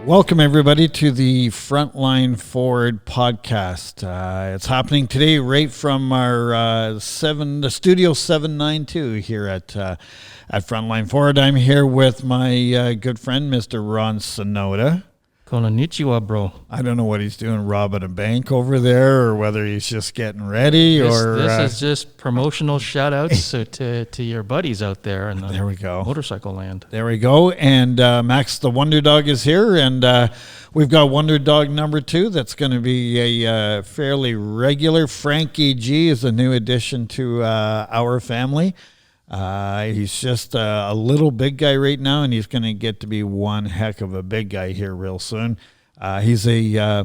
Welcome, everybody, to the Frontline Forward podcast. It's happening today right from our the Studio 792 here at Frontline Forward. I'm here with my good friend, Mr. Ron Sonoda. Konnichiwa, bro. I don't know what he's doing, robbing a bank over there, or whether he's just getting ready. This is just promotional shout-outs to your buddies out there in the there we go. motorcycle land. There we go. And Max the Wonder Dog is here, and we've got Wonder Dog number 2. That's going to be a fairly regular. Frankie G is a new addition to our family. He's just a little big guy right now, and he's going to get to be one heck of a big guy here real soon. He's a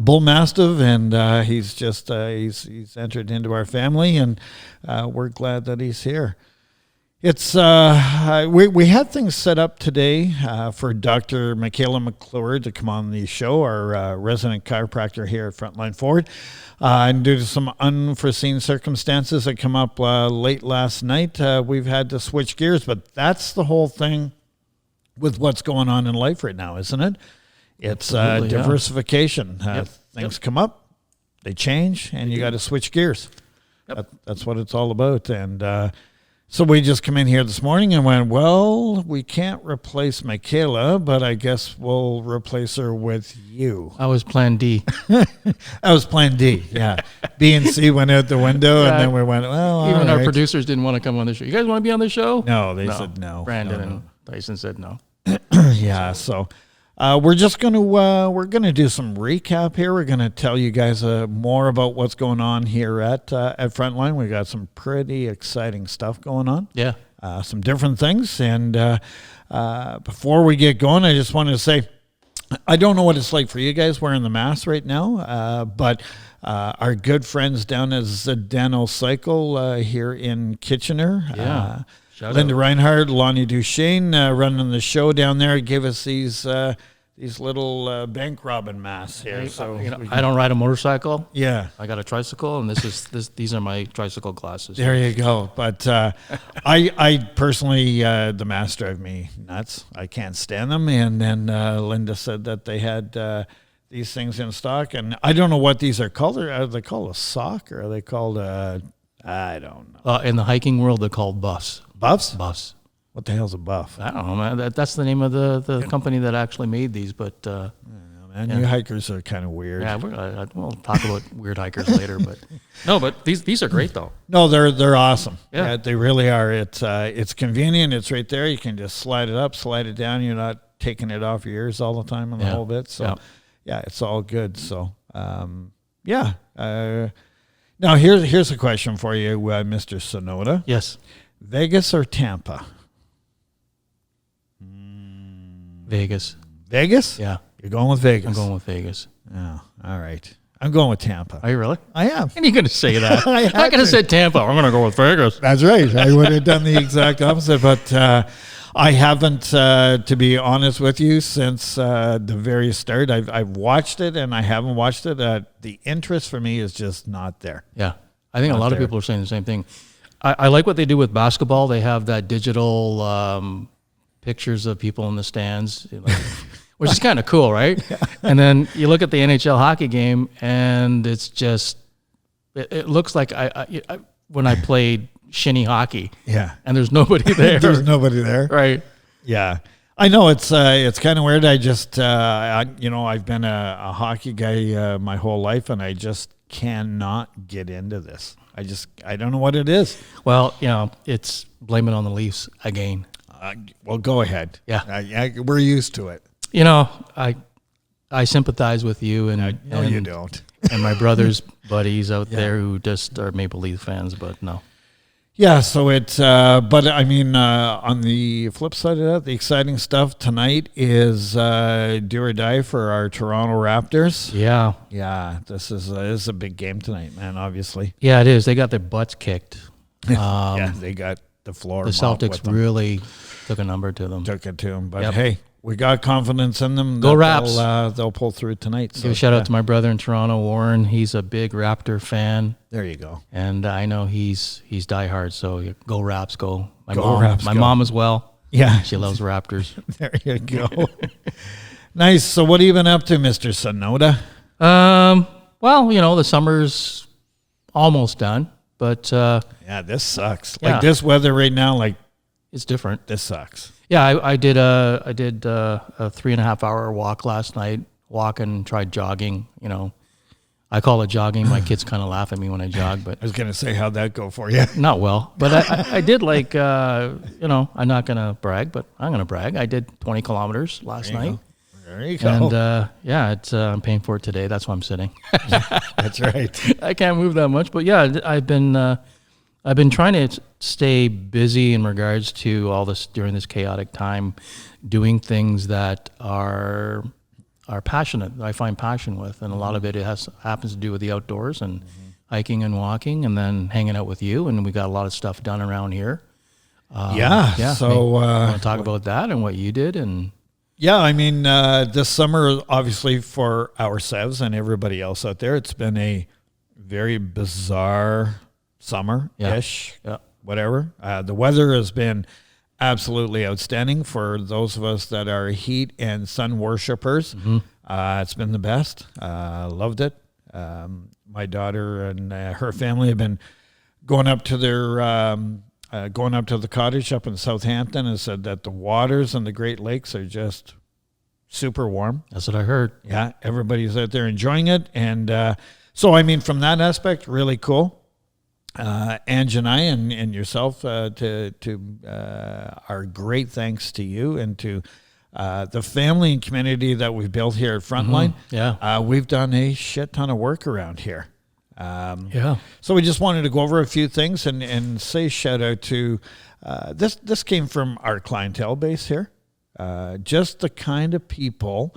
bull mastiff, and he's entered into our family, and we're glad that he's here. It's we had things set up today for Dr. Michaela McClure to come on the show, our resident chiropractor here at Frontline Forward. And due to some unforeseen circumstances that come up late last night, we've had to switch gears. But that's the whole thing with what's going on in life right now, isn't it? It's diversification. Things come up, they change, and you got to switch gears. Yep. That's what it's all about. And so we just come in here this morning and went, well, we can't replace Michaela, but I guess we'll replace her with you. I was plan D. I was plan D, yeah. B and C went out the window, and then we went, well, even our producers didn't want to come on the show. You guys want to be on the show? No, they said no. Brandon and Tyson said no. Yeah, so we're just going to do some recap here. We're going to tell you guys more about what's going on here at Frontline. We got some pretty exciting stuff going on. Yeah. Some different things. And before we get going, I just wanted to say, I don't know what it's like for you guys wearing the mask right now, but our good friends down at Zdeno Cycle here in Kitchener. Yeah. Linda Reinhardt, Lonnie Duchesne running the show down there gave us these little bank robbing masks here. So I don't ride a motorcycle. Yeah, I got a tricycle, and these are my tricycle glasses. There you go. But I personally, the masks drive me nuts. I can't stand them. And then Linda said that they had these things in stock, and I don't know what these are called. Are they called a sock, or are they called I don't know. In the hiking world, they're called buffs. Buffs? Buffs. What the hell's a buff? I don't know, man. That's the name of the company that actually made these. But you hikers are kind of weird. Yeah, we'll talk about weird hikers later. But no, but these are great though. No, they're awesome. Yeah, they really are. It's convenient. It's right there. You can just slide it up, slide it down. You're not taking it off your ears all the time on the whole bit. So yeah, it's all good. So now here's a question for you, Mr. Sonoda. Yes. Vegas or Tampa? Vegas. Vegas? Yeah. You're going with Vegas? I'm going with Vegas. Oh, all right. I'm going with Tampa. Are you really? I am. And you're going to say that. I could have said Tampa. I'm going to go with Vegas. That's right. I would have done the exact opposite, but I haven't, to be honest with you, since the very start. I've watched it, and I haven't watched it. The interest for me is just not there. Yeah. I think a lot of people are saying the same thing. I like what they do with basketball. They have that digital pictures of people in the stands, which is kind of cool, right? Yeah. And then you look at the NHL hockey game, and it's just it looks like I when I played shinny hockey. Yeah, and there's nobody there. There's nobody there, right? Yeah, I know it's kind of weird. I just I've been a hockey guy my whole life, and I just cannot get into this. I don't know what it is. Well, it's blame it on the Leafs again. Well, go ahead. Yeah. We're used to it. I sympathize with you and you don't. And my brother's buddies out there who just are Maple Leaf fans, but no. Yeah, so it's, but I mean, on the flip side of that, the exciting stuff tonight is do or die for our Toronto Raptors. Yeah. Yeah, this is a big game tonight, man, obviously. Yeah, it is. They got their butts kicked. Yeah, they got the floor. The Celtics really took a number to them. Took it to them, but hey, we got confidence in them. Go Raps. They'll pull through tonight. Give a shout out to my brother in Toronto, Warren. He's a big Raptor fan. There you go. And I know he's diehard, so go Raps, go. My Raps, mom as well. Yeah. She loves Raptors. There you go. Nice. So what have you been up to, Mr. Sonoda? Well, the summer's almost done, but Yeah, this sucks. Yeah. Like this weather right now, like it's different. this sucks. Yeah, I did a 3.5 hour walk last night. Walk and tried jogging. I call it jogging. My kids kind of laugh at me when I jog, but I was going to say, how'd that go for you? not well. But I did like, I'm not going to brag, but I'm going to brag. I did 20 kilometers last There you night. go. There you go. And yeah, I'm paying for it today. That's why I'm sitting. That's right. I can't move that much, but yeah, I've been trying to stay busy in regards to all this during this chaotic time, doing things that are passionate. That I find passion with, and a lot of it happens to do with the outdoors and hiking and walking, and then hanging out with you. And we got a lot of stuff done around here. Yeah. So I want to talk about that and what you did. And yeah, I mean, this summer, obviously for ourselves and everybody else out there, it's been a very bizarre summer-ish, Yeah. whatever. The weather has been absolutely outstanding for those of us that are heat and sun worshipers. It's been the best. Loved it. My daughter and her family have been going up to going up to the cottage up in Southampton, and said that the waters in the Great Lakes are just super warm. that's what I heard. Yeah, everybody's out there enjoying it. And so, I mean, from that aspect, really cool. Ange and I and yourself, our great thanks to you and to the family and community that we've built here at Frontline. Yeah. We've done a shit ton of work around here. Yeah. So we just wanted to go over a few things and say shout out to this came from our clientele base here. Just the kind of people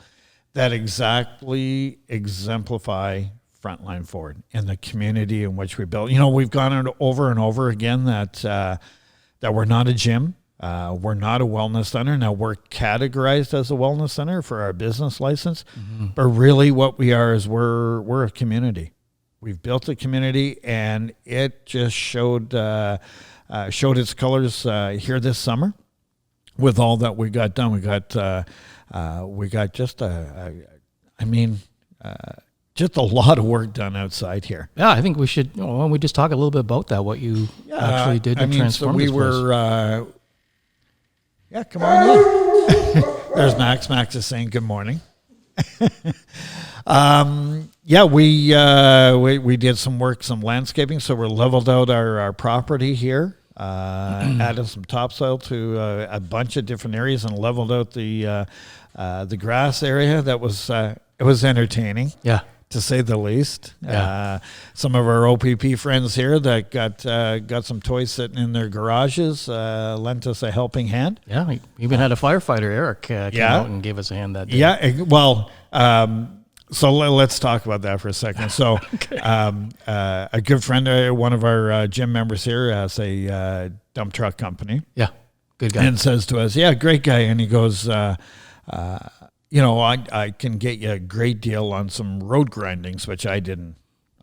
that exactly exemplify Frontline Forward in the community in which we built. We've gone over and over again that we're not a gym. We're not a wellness center. Now, we're categorized as a wellness center for our business license, but really what we are is we're a community. We've built a community, and it just showed its colors here this summer with all that we got done. We got just just a lot of work done outside here. Yeah, I think we should. Why don't we just talk a little bit about that? What you actually did to transform so we this place. were. Yeah, come on in. There's Max. Max is saying good morning. Yeah, we did some work, some landscaping. So we leveled out our property here, added some topsoil to a bunch of different areas, and leveled out the grass area. That was it was entertaining. Yeah. To say the least. Yeah. Some of our OPP friends here that got some toys sitting in their garages lent us a helping hand. Yeah, we even had a firefighter, Eric, came out and gave us a hand that day. Yeah, well, so let's talk about that for a second. So a good friend, one of our gym members here, has a dump truck company. Yeah, good guy. And says to us, yeah, great guy. And he goes, I can get you a great deal on some road grindings, which I didn't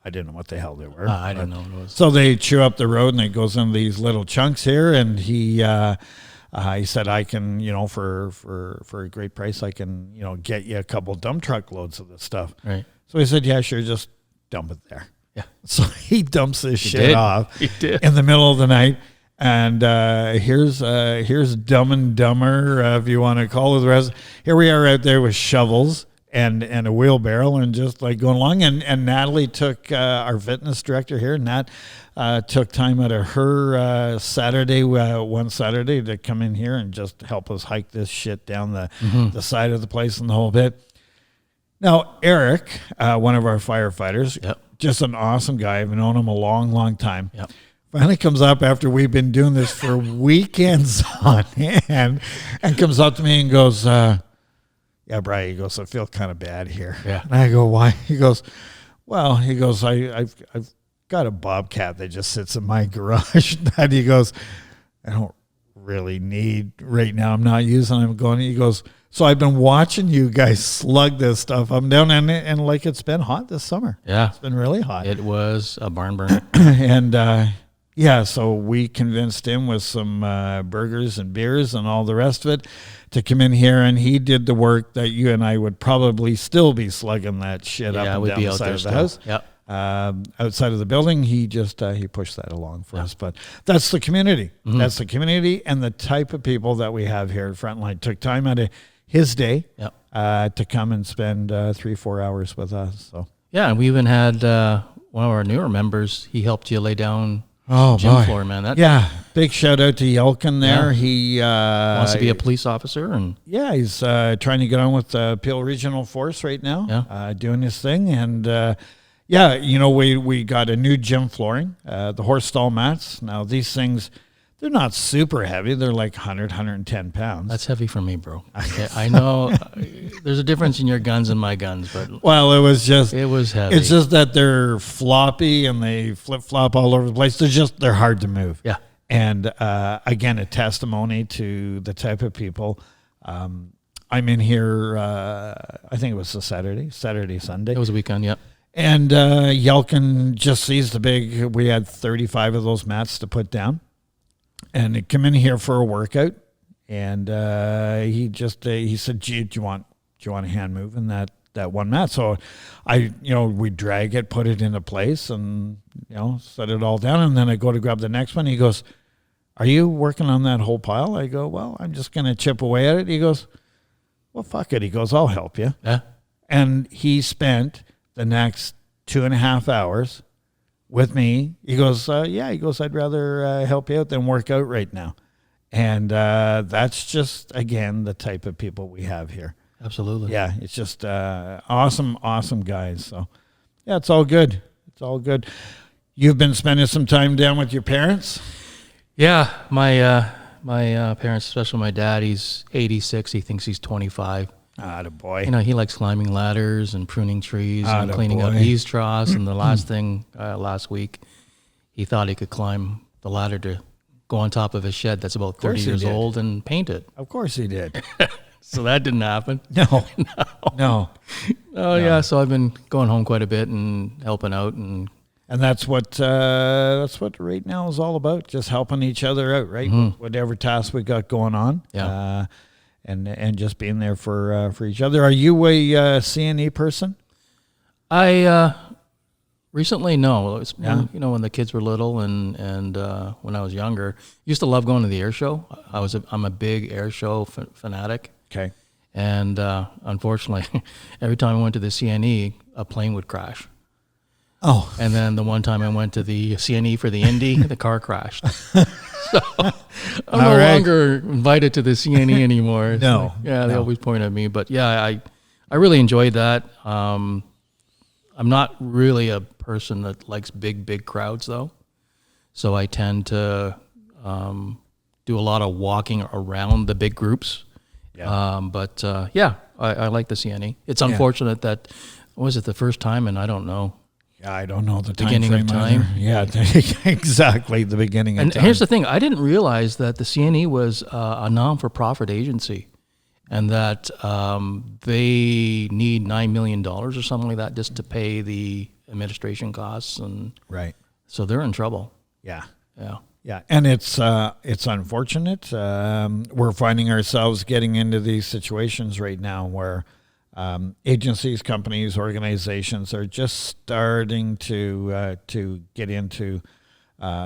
know what the hell they were. I didn't know what it was. So they chew up the road, and it goes into these little chunks here. And he said, I can, for a great price, I can, get you a couple dump truck loads of this stuff. Right. So he said, yeah, sure, just dump it there. Yeah. So he dumps this shit off He did. in the middle of the night. And here's Dumb and Dumber, if you want to call it the rest. Here we are out there with shovels and a wheelbarrow and just like going along. And Natalie took, our fitness director here, Nat, took time out of her one Saturday to come in here and just help us hike this shit down the side of the place and the whole bit. Now, Eric, one of our firefighters, Yep. just an awesome guy. I've known him a long, long time. Yep. Finally comes up after we've been doing this for weekends on end and comes up to me and goes, yeah, Brian, he goes, I feel kind of bad here. Yeah. And I go, why? He goes, well, I've got a Bobcat that just sits in my garage. And he goes, I don't really need right now. I'm not using it. I'm going, he goes, so I've been watching you guys slug this stuff up and down, and like it's been hot this summer. Yeah. It's been really hot. It was a barn burner. And Yeah, so we convinced him with some burgers and beers and all the rest of it to come in here, and he did the work that you and I would probably still be slugging that shit up and down the side of the house. Yep. Outside of the building, he just he pushed that along for us. But that's the community. Mm-hmm. That's the community and the type of people that we have here at Frontline. Took time out of his day to come and spend 3-4 hours with us. So Yeah, and we even had one of our newer members. He helped you lay down oh gym boy, floor, man. That big shout out to Yelkin there. He wants to be a police officer, and he's trying to get on with Peel Regional Force right now, doing his thing. And we got a new gym flooring, the horse stall mats. Now these things, they're not super heavy. They're like 100, 110 pounds. that's heavy for me, bro. Okay, I know there's a difference in your guns and my guns, but Well, it was heavy. It's just that they're floppy and they flip flop all over the place. They're hard to move. Yeah. And again, a testimony to the type of people. I'm in here. I think it was a Saturday, Sunday. it was a weekend. Yep. And Yelkin just sees the big. We had 35 of those mats to put down, and he come in here for a workout. And he said, "Gee, do you want a hand moving that one mat?" So we drag it, put it into place, and set it all down. And then I go to grab the next one. He goes, "Are you working on that whole pile?" I go, "Well, I'm just gonna chip away at it." He goes, "Well, fuck it." He goes, "I'll help you." Yeah. And he spent the next 2.5 hours with me. He goes, he goes, "I'd rather help you out than work out right now." And that's just, again, the type of people we have here. Absolutely. Yeah, it's just awesome guys. So, yeah, it's all good. It's all good. You've been spending some time down with your parents? Yeah, my parents, especially my dad, he's 86. He thinks he's 25. Attaboy. He likes climbing ladders and pruning trees and cleaning up Attaboy. eaves troughs. And the last thing, last week, he thought he could climb the ladder to go on top of his shed that's about 30 he years did. old and paint it. Of course he did. So that didn't happen. No. Oh, yeah. So I've been going home quite a bit and helping out. And that's what right now is all about, just helping each other out, right? Whatever task we got going on. Yeah. And just being there for each other. Are you a CNE person? I recently, no. It was when the kids were little and when I was younger. Used to love going to the air show. I'm a big air show fanatic. Okay. And unfortunately, every time I went to the CNE, a plane would crash. Oh. And then the one time I went to the CNE for the Indy, the car crashed. So I'm no longer invited to the CNE anymore. No. They always point at me. But yeah, I really enjoyed that. I'm not really a person that likes big crowds, though. So I tend to do a lot of walking around the big groups. Yeah. I like the CNE. It's unfortunate that, was it the first time? And I don't know. Yeah, I don't know the beginning of time. Either. Yeah, exactly, the beginning of time. And here's the thing. I didn't realize that the CNE was a non-for-profit agency and that they need $9 million or something like that just to pay the administration costs. And right. So they're in trouble. Yeah. Yeah. Yeah, and it's unfortunate. We're finding ourselves getting into these situations right now where agencies, companies, organizations are just starting to get into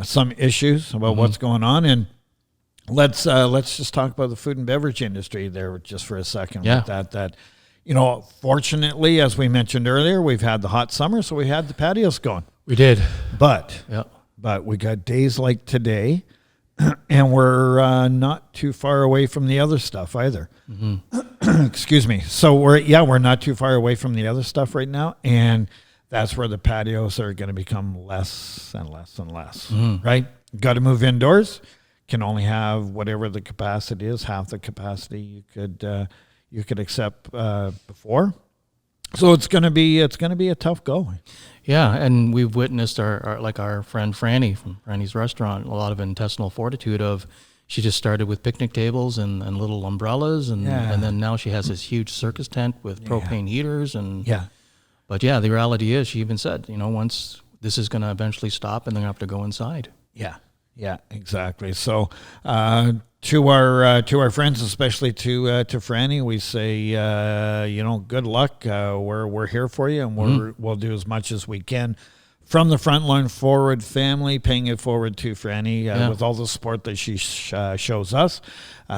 some issues about what's going on. And let's just talk about the food and beverage industry there just for a second. Yeah. With that fortunately, as we mentioned earlier, we've had the hot summer, so we had the patios going. We did. But Yeah. But we got days like today, and we're not too far away from the other stuff either. Excuse me. So we're not too far away from the other stuff right now, and that's where the patios are going to become less and less and less. Right? Got to move indoors. Can only have whatever the capacity is, half the capacity you could accept before. So it's going to be a tough go. Yeah, and we've witnessed our friend Franny from Franny's Restaurant, a lot of intestinal fortitude of she just started with picnic tables and little umbrellas and then now she has this huge circus tent with propane heaters But the reality is she even said, once this is going to eventually stop and they're going to have to go inside. Yeah, exactly. So to our friends, especially to Franny, we say good luck. We're here for you, and we'll do as much as we can from the Frontline Forward family, paying it forward to Franny with all the support that she shows us.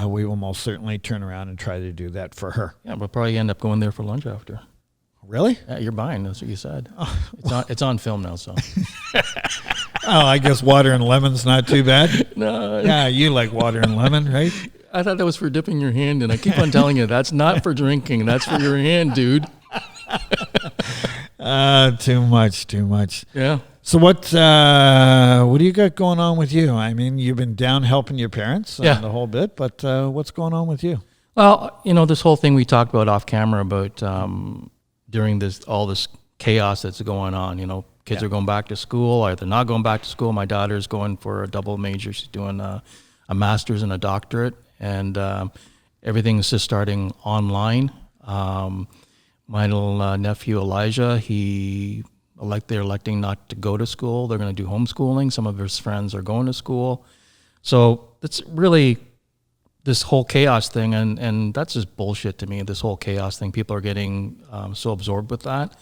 We will most certainly turn around and try to do that for her. Yeah, we'll probably end up going there for lunch after. Really? Yeah, you're buying. That's what you said. It's on film now, so. Oh, I guess water and lemon's not too bad. No. Yeah, you like water and lemon, right? I thought that was for dipping your hand in. I keep on telling you, that's not for drinking. That's for your hand, dude. Too much. Yeah. So what do you got going on with you? I mean, you've been down helping your parents and the whole bit, but what's going on with you? Well, this whole thing we talked about off camera about during all this chaos that's going on, kids are going back to school, or they're not going back to school. My daughter's going for a double major. She's doing a master's and a doctorate, and everything's just starting online. My little nephew Elijah, they're electing not to go to school. They're going to do homeschooling. Some of his friends are going to school. So it's really this whole chaos thing, and that's just bullshit to me, this whole chaos thing. People are getting so absorbed with that.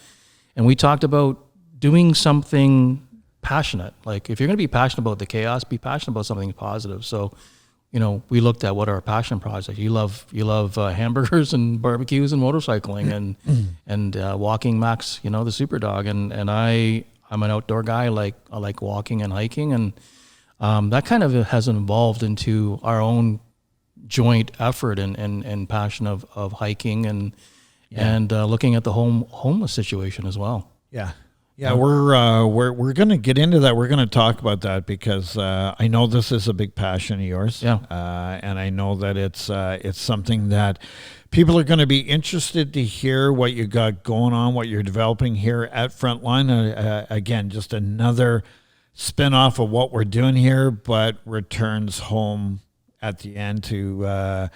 And we talked about doing something passionate. Like, if you're going to be passionate about the chaos, be passionate about something positive. So, we looked at what our passion projects. You love hamburgers and barbecues and motorcycling and walking Max, the super dog. And I'm an outdoor guy. I like walking and hiking, and that kind of has evolved into our own joint effort and passion of hiking and looking at the homeless situation as well. Yeah, we're going to get into that. We're going to talk about that because I know this is a big passion of yours. Yeah. And I know that it's something that people are going to be interested to hear what you got going on, what you're developing here at Frontline. Again, just another spin-off of what we're doing here, but returns home at the end to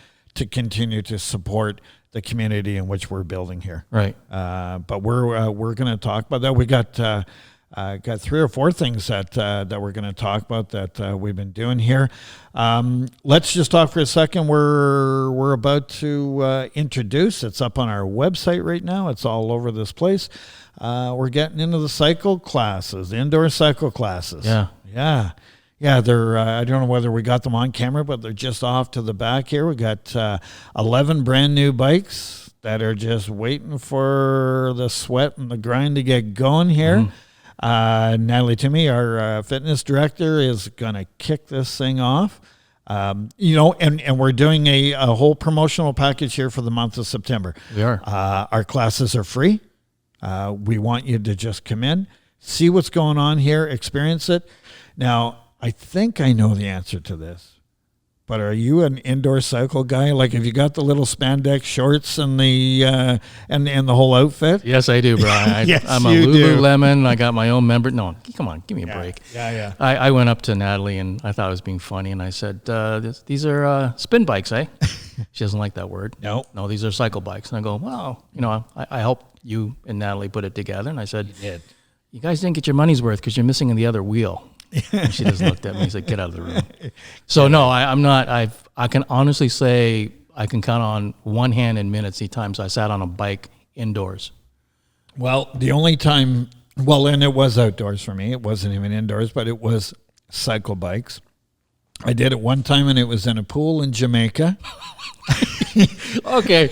continue to support the community in which we're building here. Right. But we're going to talk about that. We got 3 or 4 things that we're going to talk about that we've been doing here. Let's just talk for a second. We're about to introduce. It's up on our website right now. It's all over this place. We're getting into the cycle classes, indoor cycle classes. Yeah, they're. I don't know whether we got them on camera, but they're just off to the back here. We got 11 brand new bikes that are just waiting for the sweat and the grind to get going here. Natalie Toomey, our fitness director, is going to kick this thing off. And we're doing a whole promotional package here for the month of September. We are. Our classes are free. We want you to just come in, see what's going on here, experience it. Now, I think I know the answer to this, but are you an indoor cycle guy? Like, have you got the little spandex shorts and the and the whole outfit? Yes, I do, bro. Yes, I'm a Lululemon. I got my own member. No, come on, give me a break. Yeah. I went up to Natalie and I thought I was being funny, and I said, "These are spin bikes, eh?" She doesn't like that word. No, these are cycle bikes. And I go, "Well, I helped you and Natalie put it together." And I said, you did. "You guys didn't get your money's worth because you're missing the other wheel." And she just looked at me and said, "Get out of the room." So no, I'm not. I can honestly say I can count on one hand in minutes the times I sat on a bike indoors. Well, the only time, and it was outdoors for me. It wasn't even indoors, but it was cycle bikes. I did it one time, and it was in a pool in Jamaica. Okay,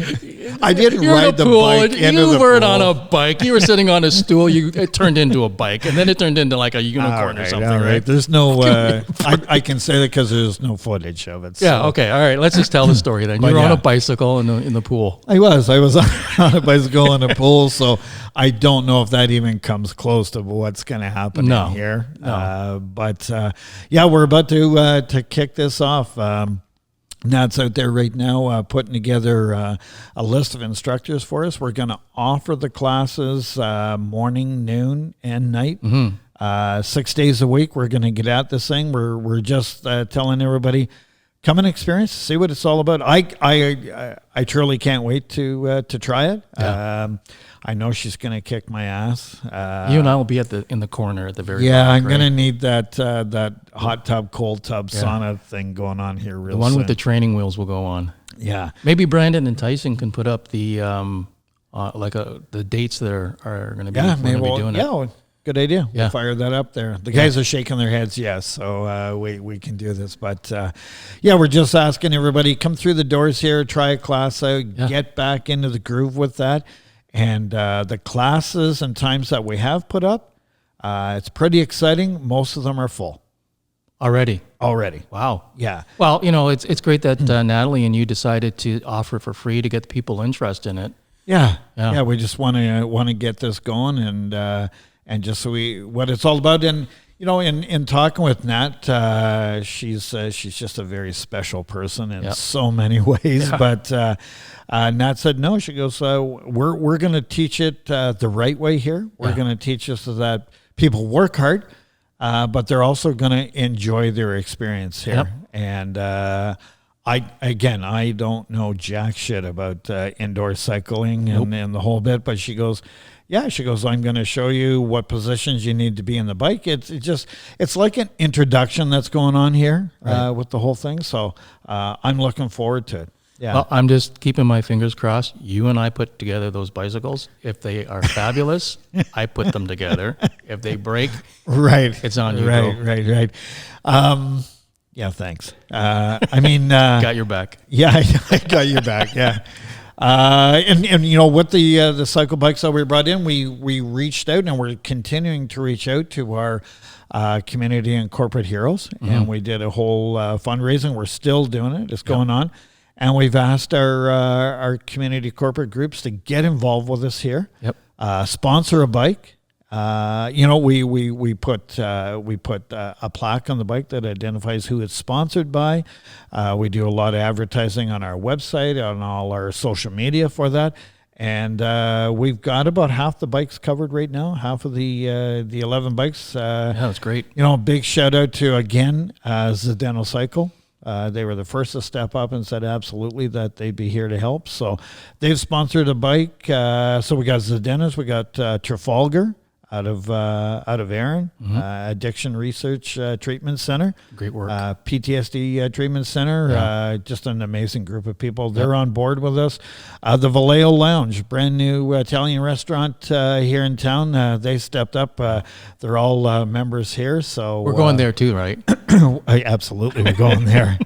I didn't ride the bike into the pool. You weren't on a bike. You were sitting on a stool. It turned into a bike, and then it turned into like a unicorn or something. All right. There's no. I can say that because there's no footage of it. So. Yeah. Okay. All right. Let's just tell the story then. You were on a bicycle in the pool. I was on a bicycle in a pool, so I don't know if that even comes close to what's going to happen in here. No. But we're about to kick this off. Nat's out there right now putting together a list of instructors for us. We're going to offer the classes morning, noon, and night. 6 days a week. We're going to get at this thing. We're just telling everybody, come and experience, see what it's all about. I truly can't wait to try it. Yeah. I know she's going to kick my ass. You and I will be in the corner at the very yeah, back, I'm right? going to need that hot tub, cold tub sauna thing going on here real The one soon. with the training wheels will go on. Yeah. Maybe Brandon and Tyson can put up the the dates that are going to be, Maybe doing it. well, good idea. Yeah. We'll fire that up there. The guys are shaking their heads, yes. So we can do this. But we're just asking everybody, come through the doors here, try a class out, get back into the groove with that. And the classes and times that we have put up, it's pretty exciting. Most of them are full. Already. Wow. Yeah. Well, it's great that Natalie and you decided to offer it for free to get people interested in it. Yeah. We just want to get this going and just so what it's all about. And in talking with Nat, she's just a very special person in so many ways. Yeah. But Nat said no. She goes, we're going to teach it the right way here. We're going to teach us so that people work hard, but they're also going to enjoy their experience here. Yep. And I don't know jack shit about indoor cycling and the whole bit, but she goes, I'm going to show you what positions you need to be in the bike. It's like an introduction that's going on here with the whole thing. So I'm looking forward to it. Yeah. Well, I'm just keeping my fingers crossed. You and I put together those bicycles. If they are fabulous, I put them together. If they break, it's on you. Right. Yeah, thanks. Got your back. Yeah, I got your back. Yeah. And with the cycle bikes that we brought in, we reached out and we're continuing to reach out to our community and corporate heroes. Mm-hmm. And we did a whole fundraising. We're still doing it. It's going on. And we've asked our community corporate groups to get involved with us here. Yep. Sponsor a bike. We put a plaque on the bike that identifies who it's sponsored by. We do a lot of advertising on our website, on all our social media for that. And we've got about half the bikes covered right now, half of the 11 bikes. That's great. Big shout out to, again, Zdeno Cycle. They were the first to step up and said absolutely that they'd be here to help. So they've sponsored a bike. So we got Zdeno's, we got Trafalgar out of Erin, Addiction Research Treatment Center. Great work. PTSD Treatment Center. Just an amazing group of people. They're on board with us. The Vallejo Lounge, brand new Italian restaurant here in town. They stepped up. They're all members here. So we're going there too, right? Absolutely, we're going there.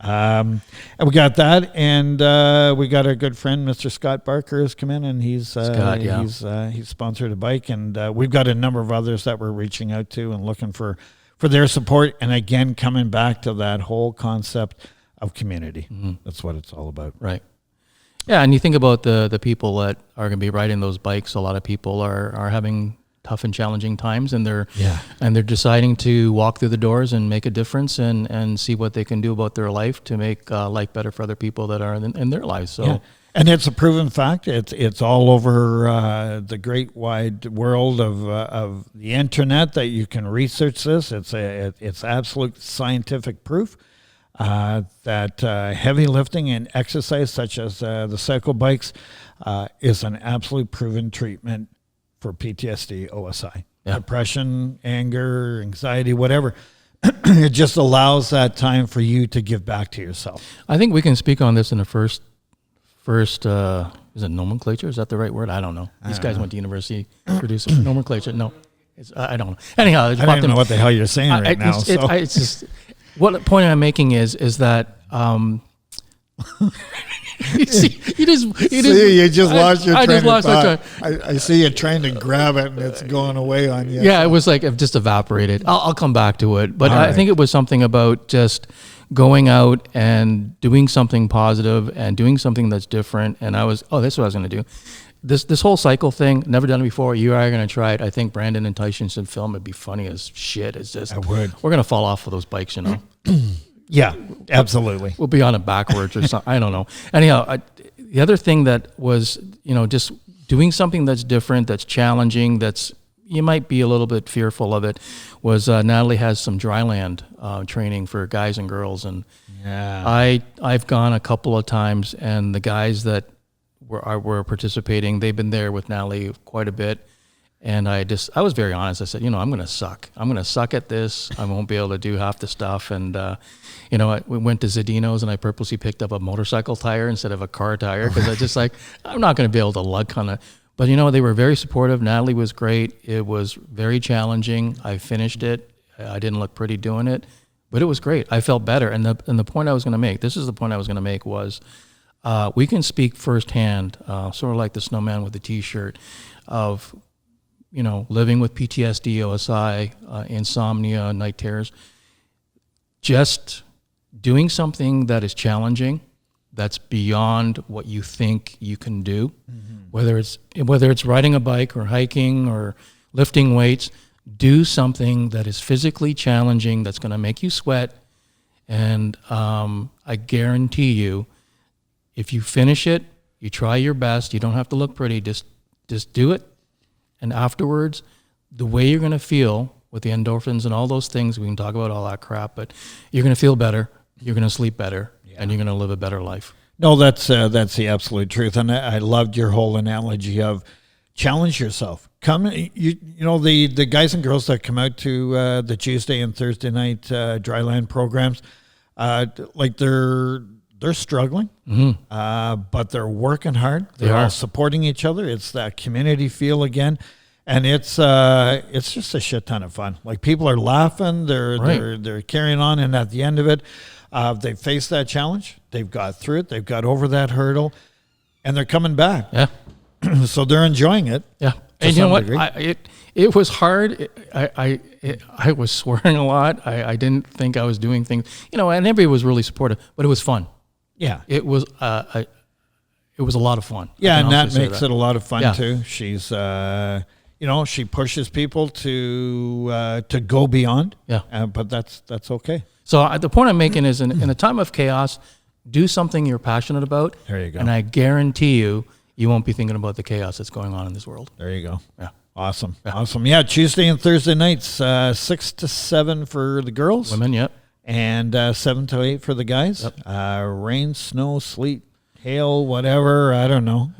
And we got that, and we got our good friend Mr. Scott Barker has come in, and he's sponsored a bike, and we've got a number of others that we're reaching out to and looking for their support. And again, coming back to that whole concept of community. Mm-hmm. That's what it's all about, right? Yeah, and you think about the people that are going to be riding those bikes. A lot of people are having tough and challenging times, and they're deciding to walk through the doors and make a difference and see what they can do about their life to make life better for other people that are in their lives. So, and it's a proven fact. It's all over the great wide world of the internet that you can research this. It's absolute scientific proof that heavy lifting and exercise, such as the cycle bikes, is an absolute proven treatment for PTSD, OSI, depression, anger, anxiety, whatever. It just allows that time for you to give back to yourself. I think we can speak on this in the first is it nomenclature? Is that the right word? I don't know. These guys went to university, produced nomenclature. No, I don't know. Anyhow, I don't even know what the hell you're saying right now. It's just what point I'm making is that. You just lost your train of thought. I see you trying to grab it and it's going away on you. Yeah, it was like it just evaporated. I'll come back to it. But I think it was something about just going out and doing something positive and doing something that's different. And that's what I was going to do. This whole cycle thing, never done it before. You are going to try it. I think Brandon and Tyson should film. It'd be funny as shit. It's just, I would. We're going to fall off of those bikes, Yeah, absolutely. We'll be on it backwards or something. I don't know. Anyhow, the other thing that was, just doing something that's different, that's challenging, you might be a little bit fearful of it, was Natalie has some dryland training for guys and girls. And I've gone a couple of times, and the guys that were participating. They've been there with Natalie quite a bit. And I was very honest. I said, I'm going to suck. I'm going to suck at this. I won't be able to do half the stuff. And, we went to Zadino's and I purposely picked up a motorcycle tire instead of a car tire because I just I'm not going to be able to lug on it. But, they were very supportive. Natalie was great. It was very challenging. I finished it. I didn't look pretty doing it, but it was great. I felt better. And the point I was going to make, this is the point I was going to make was we can speak firsthand, sort of like the snowman with the T-shirt of, living with PTSD, OSI, insomnia, night terrors, just doing something that is challenging, that's beyond what you think you can do, whether it's riding a bike or hiking or lifting weights, do something that is physically challenging, that's going to make you sweat. And I guarantee you, if you finish it, you try your best, you don't have to look pretty, just do it. And afterwards, the way you're going to feel with the endorphins and all those things, we can talk about all that crap, but you're going to feel better, you're going to sleep better, and you're going to live a better life. No, that's the absolute truth. And I loved your whole analogy of challenge yourself. Come, the guys and girls that come out to the Tuesday and Thursday night dryland programs, they're struggling, but they're working hard. They're all supporting each other. It's that community feel again, and it's just a shit ton of fun. Like people are laughing, they're carrying on, and at the end of it, they faced that challenge. They've got through it. They've got over that hurdle, and they're coming back. Yeah. So they're enjoying it. Yeah. And you know what? It was hard. I was swearing a lot. I didn't think I was doing things, and everybody was really supportive, but it was fun. Yeah. It was a lot of fun. Yeah, and that makes it a lot of fun too. She's she pushes people to go beyond. Yeah. But that's okay. So the point I'm making is in a time of chaos, do something you're passionate about. There you go. And I guarantee you won't be thinking about the chaos that's going on in this world. There you go. Yeah. Awesome. Yeah. Awesome. Yeah, Tuesday and Thursday nights, 6 to 7 for the girls. Women, yep. And 7 to 8 for the guys. Yep. Rain, snow, sleet, hail, whatever. I don't know.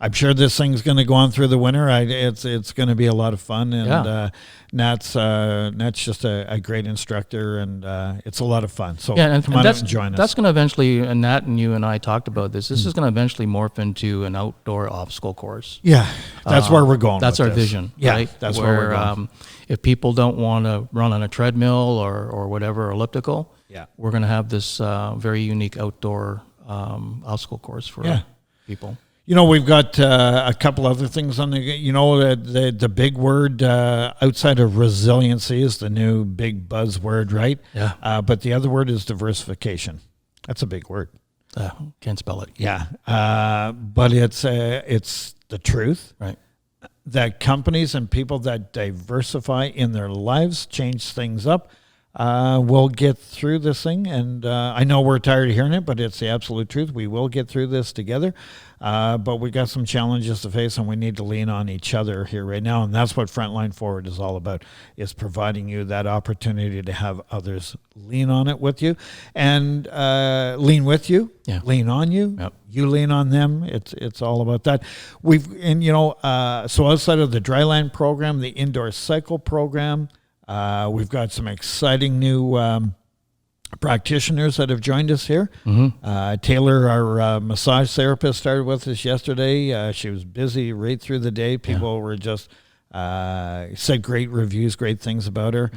I'm sure this thing's going to go on through the winter. It's going to be a lot of fun. And Nat's just a great instructor, and it's a lot of fun. So come on out and join us. That's going to eventually, and Nat and you and I talked about this, is going to eventually morph into an outdoor obstacle course. Yeah, that's where we're going. That's with our this. vision. Yeah, right? that's where we're going. If people don't want to run on a treadmill or whatever elliptical, we're going to have this very unique outdoor obstacle course for people. We've got a couple other things on the big word outside of resiliency is the new big buzzword, right? Yeah. But the other word is diversification. That's a big word. Can't spell it. Yeah. But it's the truth. Right. That companies and people that diversify in their lives, change things up, we'll get through this thing. And I know we're tired of hearing it, but it's the absolute truth. We will get through this together. But we got some challenges to face, and we need to lean on each other here right now. And that's what Frontline Forward is all about, is providing you that opportunity to have others lean on it with you and lean with you, lean on you. Yep. You lean on them. It's all about that. So outside of the Dryland program, the indoor cycle program, we've got some exciting new practitioners that have joined us here. Taylor, our massage therapist, started with us yesterday. She was busy right through the day. People were just said great reviews, great things about her.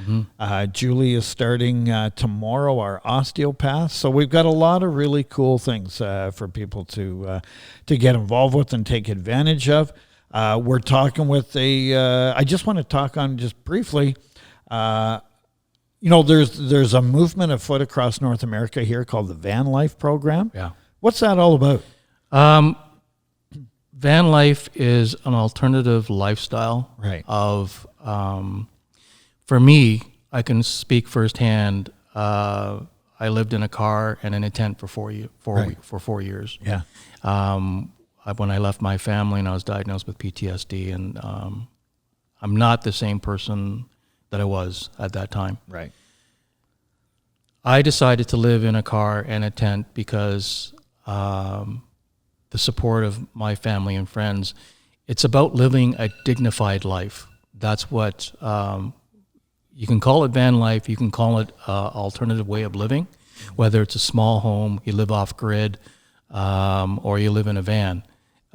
Julie is starting tomorrow, our osteopath. So we've got a lot of really cool things for people to get involved with and take advantage of. We're talking with I just want to talk on just briefly. There's a movement afoot across North America here called the Van Life program. Yeah. What's that all about? Van life is an alternative lifestyle. Right. For me, I can speak firsthand. I lived in a car and in a tent for 4 years. Yeah. When I left my family and I was diagnosed with PTSD, and I'm not the same person that I was at that time. Right. I decided to live in a car and a tent because the support of my family and friends. It's about living a dignified life. That's what you can call it van life. You can call it alternative way of living, whether it's a small home, you live off grid, or you live in a van.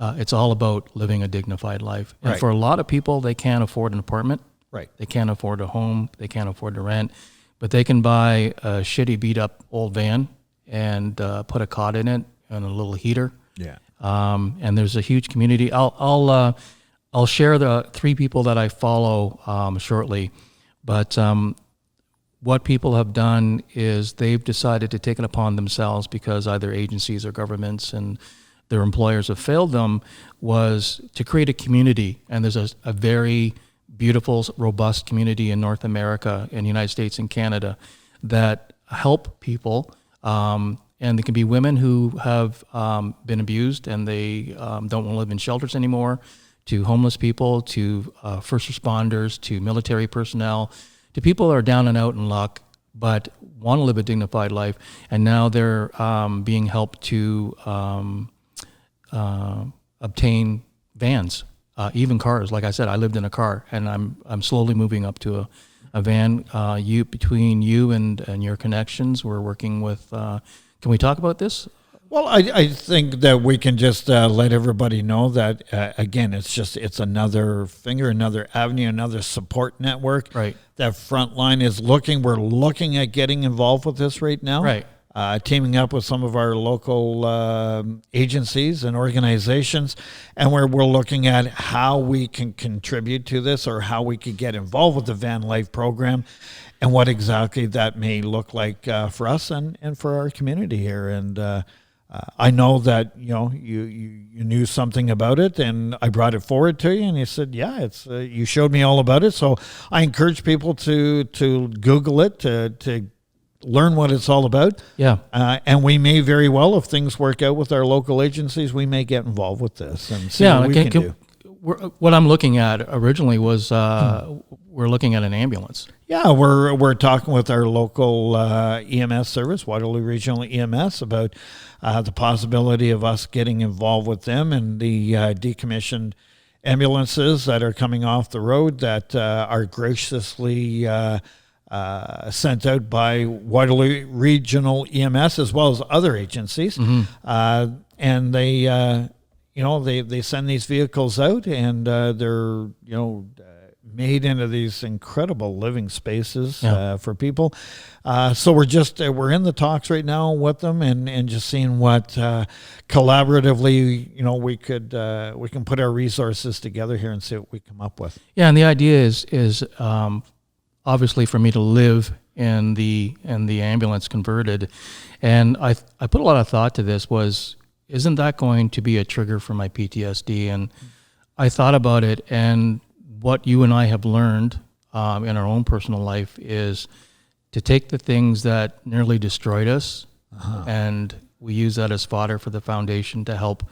It's all about living a dignified life. And Right. for a lot of people, they can't afford an apartment. Right. They can't afford a home. They can't afford to rent. But they can buy a shitty, beat-up old van and put a cot in it and a little heater. Yeah. And there's a huge community. I'll share the 3 people that I follow shortly. But what people have done is they've decided to take it upon themselves, because either agencies or governments and their employers have failed them, was to create a community. And there's a very beautiful, robust community in North America, in the United States and Canada, that help people. And they can be women who have been abused and they don't want to live in shelters anymore, to homeless people, to first responders, to military personnel, to people that are down and out in luck but want to live a dignified life. And now they're being helped to obtain vans, even cars. Like I said, I lived in a car, and I'm slowly moving up to a van. Between you and your connections, we're working with. Can we talk about this? Well, I think that we can just let everybody know that, again, it's another finger, another avenue, another support network. Right. That Frontline is we're looking at getting involved with this right now. Right. Teaming up with some of our local agencies and organizations, and we're looking at how we can contribute to this, or how we could get involved with the Van Life program, and what exactly that may look like for us and for our community here. And I know that you knew something about it, and I brought it forward to you, and you said, "Yeah, it's." You showed me all about it, so I encourage people to Google it, to learn what it's all about. Yeah. And we may very well, if things work out with our local agencies, we may get involved with this and see what we can do. What I'm looking at originally was we're looking at an ambulance. Yeah, we're talking with our local EMS service, Waterloo Regional EMS, about the possibility of us getting involved with them and the decommissioned ambulances that are coming off the road that are graciously sent out by Waterloo Regional EMS, as well as other agencies. Mm-hmm. And they send these vehicles out, and they're made into these incredible living spaces for people. So we're in the talks right now with them, and just seeing what collaboratively we can put our resources together here and see what we come up with. Yeah, and the idea is obviously for me to live in the ambulance converted, and I put a lot of thought to this. Isn't that going to be a trigger for my PTSD? And I thought about it, and what you and I have learned in our own personal life is to take the things that nearly destroyed us, and we use that as fodder for the foundation to help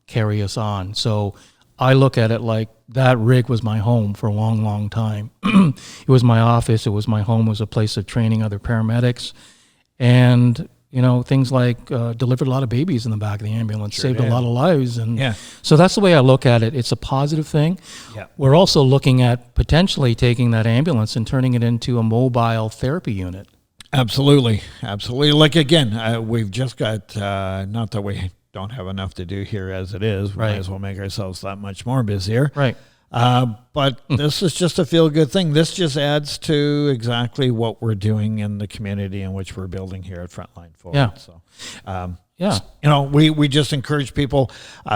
carry us on. So I look at it like that rig was my home for a long, long time. It was my office. It was my home. It was a place of training other paramedics. And, things like delivered a lot of babies in the back of the ambulance, saved a lot of lives. And so that's the way I look at it. It's a positive thing. Yeah. We're also looking at potentially taking that ambulance and turning it into a mobile therapy unit. Absolutely. Absolutely. Like, again, we've just got, not that we don't have enough to do here as it is. We might as well make ourselves that much more busier. Right. But this is just a feel-good thing. This just adds to exactly what we're doing in the community in which we're building here at Frontline Forward. Yeah. So, we just encourage people,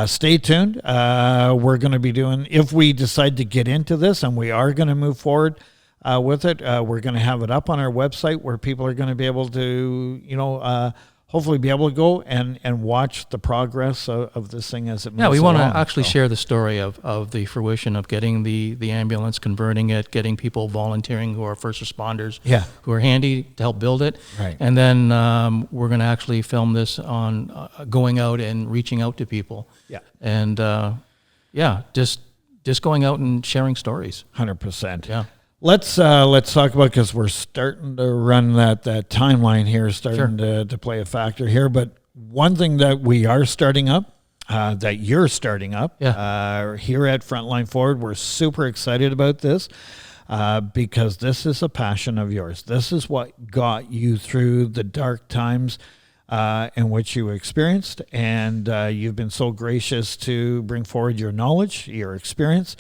stay tuned. We're going to be doing, if we decide to get into this, and we are going to move forward with it, we're going to have it up on our website where people are going to be able to, hopefully be able to go and watch the progress of this thing as it moves along. Yeah, we want to actually share the story of the fruition of getting the ambulance, converting it, getting people volunteering who are first responders, who are handy to help build it. Right. And then we're going to actually film this on going out and reaching out to people. Yeah. And just going out and sharing stories. 100%. Yeah. Let's talk about, because we're starting to run that timeline here, starting to play a factor here. But one thing that we are starting up, that you're starting up here at Frontline Forward, we're super excited about this because this is a passion of yours. This is what got you through the dark times in which you experienced, and you've been so gracious to bring forward your knowledge, your experience,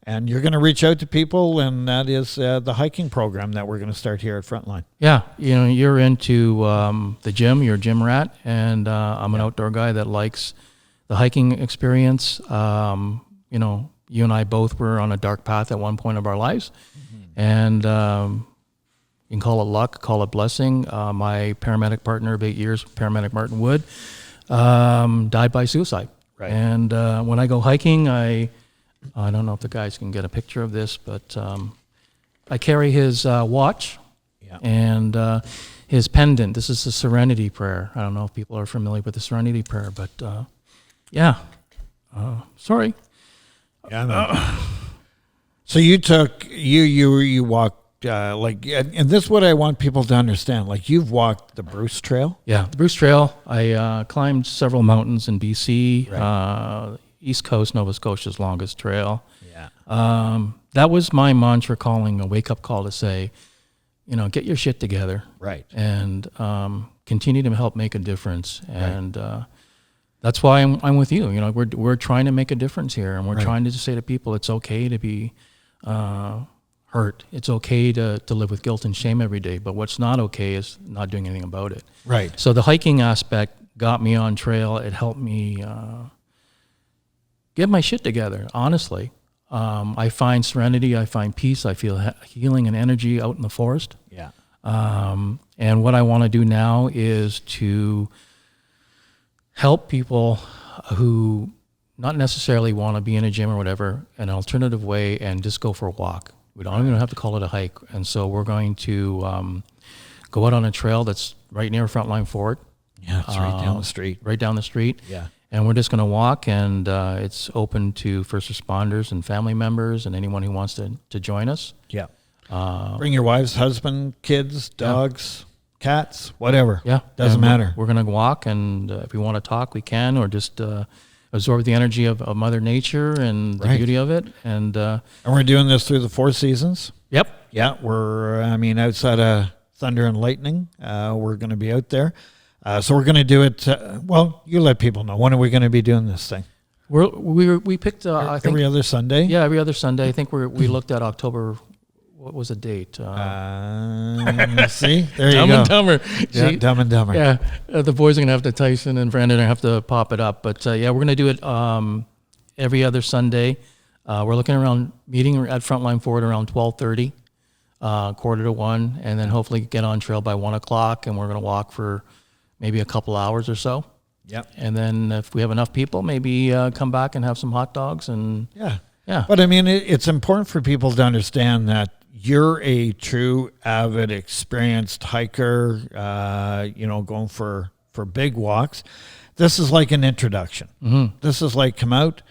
and you're going to reach out to people, and that is the hiking program that we're going to start here at Frontline. Yeah, you're into the gym, you're a gym rat, and I'm an outdoor guy that likes the hiking experience. You and I both were on a dark path at one point of our lives, and you can call it luck, call it blessing. My paramedic partner of 8 years, paramedic Martin Wood, died by suicide. Right. And when I go hiking, I don't know if the guys can get a picture of this, but I carry his watch and his pendant. This is the Serenity Prayer. I don't know if people are familiar with the Serenity Prayer, but sorry. Yeah, no. So you took you walked and this is what I want people to understand. Like, you've walked the Bruce Trail. Yeah, the Bruce Trail. I climbed several mountains in BC. Right. East Coast, Nova Scotia's longest trail. Yeah. That was my mantra, calling a wake up call to say, get your shit together. Right. And continue to help make a difference. And that's why I'm with you. We're trying to make a difference here, and we're trying to just say to people, it's okay to be hurt. It's okay to live with guilt and shame every day. But what's not okay is not doing anything about it. Right. So the hiking aspect got me on trail. It helped me get my shit together, honestly. I find serenity, I find peace, I feel healing and energy out in the forest. Yeah. And what I want to do now is to help people who not necessarily want to be in a gym or whatever, an alternative way, and just go for a walk. We don't even have to call it a hike. And so we're going to go out on a trail that's right near Frontline Forward. Yeah, it's right down the street. Right down the street. Yeah. And we're just going to walk, and it's open to first responders and family members and anyone who wants to join us. Yeah. Bring your wives, husband, kids, dogs, cats, whatever. Yeah. Doesn't matter. We're going to walk, and if we want to talk, we can, or just absorb the energy of Mother Nature and the beauty of it. And we're doing this through the 4 seasons. Yep. Yeah, we're, outside of thunder and lightning, we're going to be out there. So we're going to do it. You let people know. When are we going to be doing this thing? We picked. I think every other Sunday. Yeah, every other Sunday. I think we looked at October. What was the date? See, there you go. Dumb and Dumber. Yeah, Dumb and Dumber. Yeah, the boys are going to have to, Tyson and Brandon are going to have to pop it up. But we're going to do it every other Sunday. We're looking around meeting at Frontline Forward around 12:30, 12:45, and then hopefully get on trail by 1:00. And we're going to walk for maybe a couple hours or so. Yep. And then if we have enough people, maybe come back and have some hot dogs. And yeah. But it's important for people to understand that you're a true avid, experienced hiker, going for big walks. This is like an introduction. Mm-hmm. This is like, come out,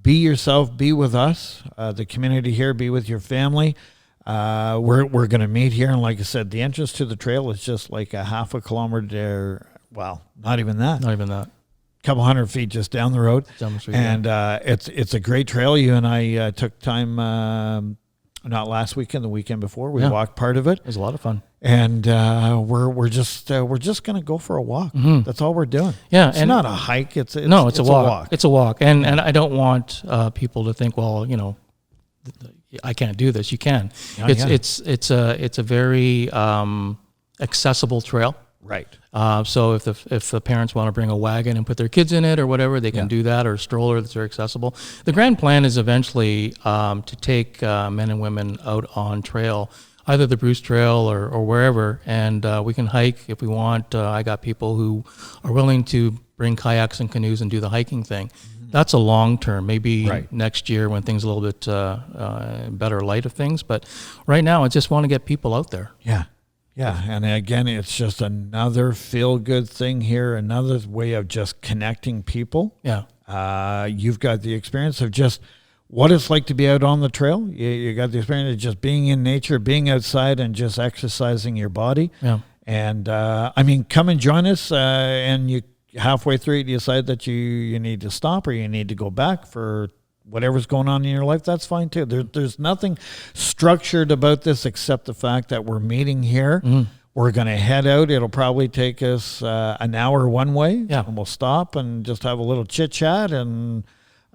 be yourself, be with us, the community here, be with your family. We're going to meet here, and like I said, the entrance to the trail is just like a half a kilometer. Well, not even that. Not even that. Couple hundred feet just down the road. Down the street, and it's a great trail. You and I took time, not last weekend, the weekend before. We walked part of it. It was a lot of fun. And we're just going to go for a walk. Mm-hmm. That's all we're doing. Yeah, it's not a hike. It's a walk. It's a walk, and I don't want people to think, well, I can't do this. You can. It's a very accessible trail. Right. So if the parents want to bring a wagon and put their kids in it or whatever, they can do that, or a stroller that's very accessible. The grand plan is eventually to take men and women out on trail, either the Bruce Trail or wherever, and we can hike if we want. I got people who are willing to bring kayaks and canoes and do the hiking thing. Mm-hmm. That's a long term, maybe next year when things are a little bit better light of things. But right now, I just want to get people out there. Yeah. Yeah, and again, it's just another feel-good thing here, another way of just connecting people. Yeah. You've got the experience of just what it's like to be out on the trail. You got the experience of just being in nature, being outside, and just exercising your body. Yeah. And I mean, come and join us. And you halfway through, you decide that you need to stop or you need to go back for whatever's going on in your life. That's fine too. There's nothing structured about this except the fact that we're meeting here. We're going to head out. It'll probably take us an hour one way. Yeah. And we'll stop and just have a little chit chat, and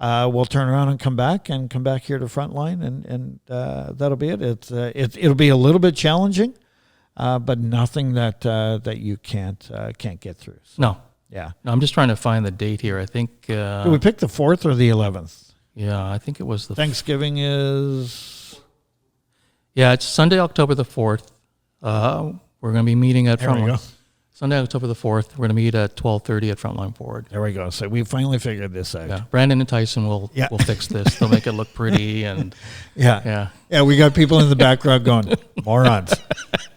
we'll turn around and come back here to Frontline, and that'll be it. It'll be a little bit challenging, but nothing that you can't get through. So, No. yeah. No, I'm just trying to find the date here. I think. Did we pick the 4th or the 11th? Yeah, I think it was the. Thanksgiving is. Yeah, it's Sunday, October the 4th. We're going to be meeting at There we go. Frontline. Sunday, October the 4th. We're going to meet at 12:30 at Frontline Forward. There we go. So we finally figured this out. Yeah, Brandon and Tyson will fix this. They'll make it look pretty, and Yeah. We got people in the background going, morons.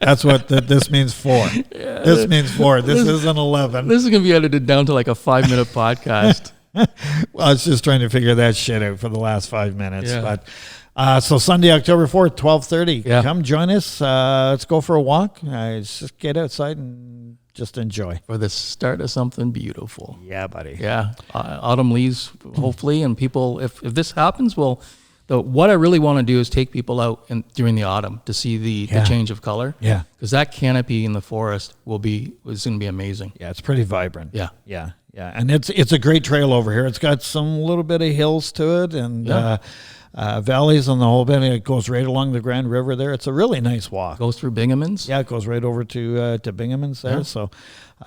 That's what this means 4. This means 4. This isn't 11. this is going to be edited down to like a 5-minute podcast. Well, I was just trying to figure that shit out for the last 5 minutes. Yeah. But so Sunday, October 4th, 12:30. Yeah. Come join us. Let's go for a walk. Just get outside and just enjoy. For the start of something beautiful. Yeah, buddy. Yeah, autumn leaves, hopefully, and people. If this happens, well, what I really want to do is take people out during the autumn to see the change of color. Yeah. Because that canopy in the forest is going to be amazing. Yeah, it's pretty vibrant. Yeah. Yeah. And it's a great trail over here. It's got some little bit of hills to it, and valleys on the whole bit. It goes right along the Grand River there. It's a really nice walk. Goes through Bingamans. Yeah, it goes right over to Bingamans there. Yeah. So,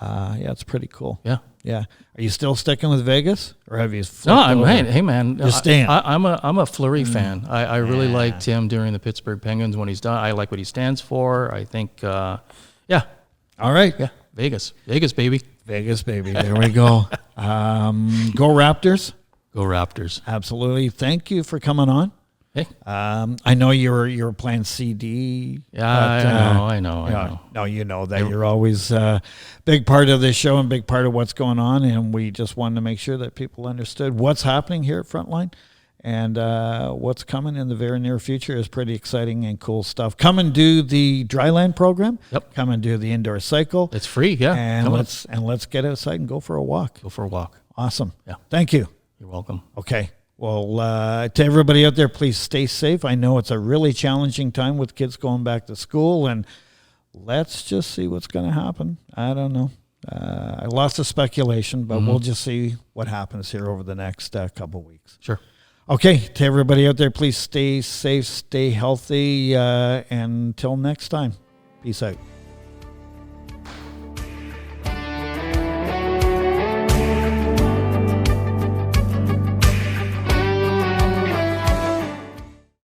it's pretty cool. Yeah. Yeah. Are you still sticking with Vegas, or have you? No, hey man, You're staying. I'm a Fleury fan. I really liked him during the Pittsburgh Penguins when he's done. I like what he stands for. I think, All right. yeah, Vegas, baby. Vegas, baby. There we go. Go Raptors. Go Raptors. Absolutely. Thank you for coming on. Hey. I know you were playing CD. Yeah, but, I know. No, you know that you're always a big part of this show and big part of what's going on, and we just wanted to make sure that people understood what's happening here at Frontline, and what's coming in the very near future is pretty exciting and cool stuff. Come and do the Dryland program. Yep. Come and do the indoor cycle. It's free, yeah. And let's get outside and go for a walk. Go for a walk. Awesome. Yeah. Thank you. You're welcome. Okay. Well, to everybody out there, please stay safe. I know it's a really challenging time with kids going back to school, and let's just see what's going to happen. I don't know. Lots of speculation, but we'll just see what happens here over the next couple weeks. Sure. Okay. To everybody out there, please stay safe, stay healthy, and until next time, peace out.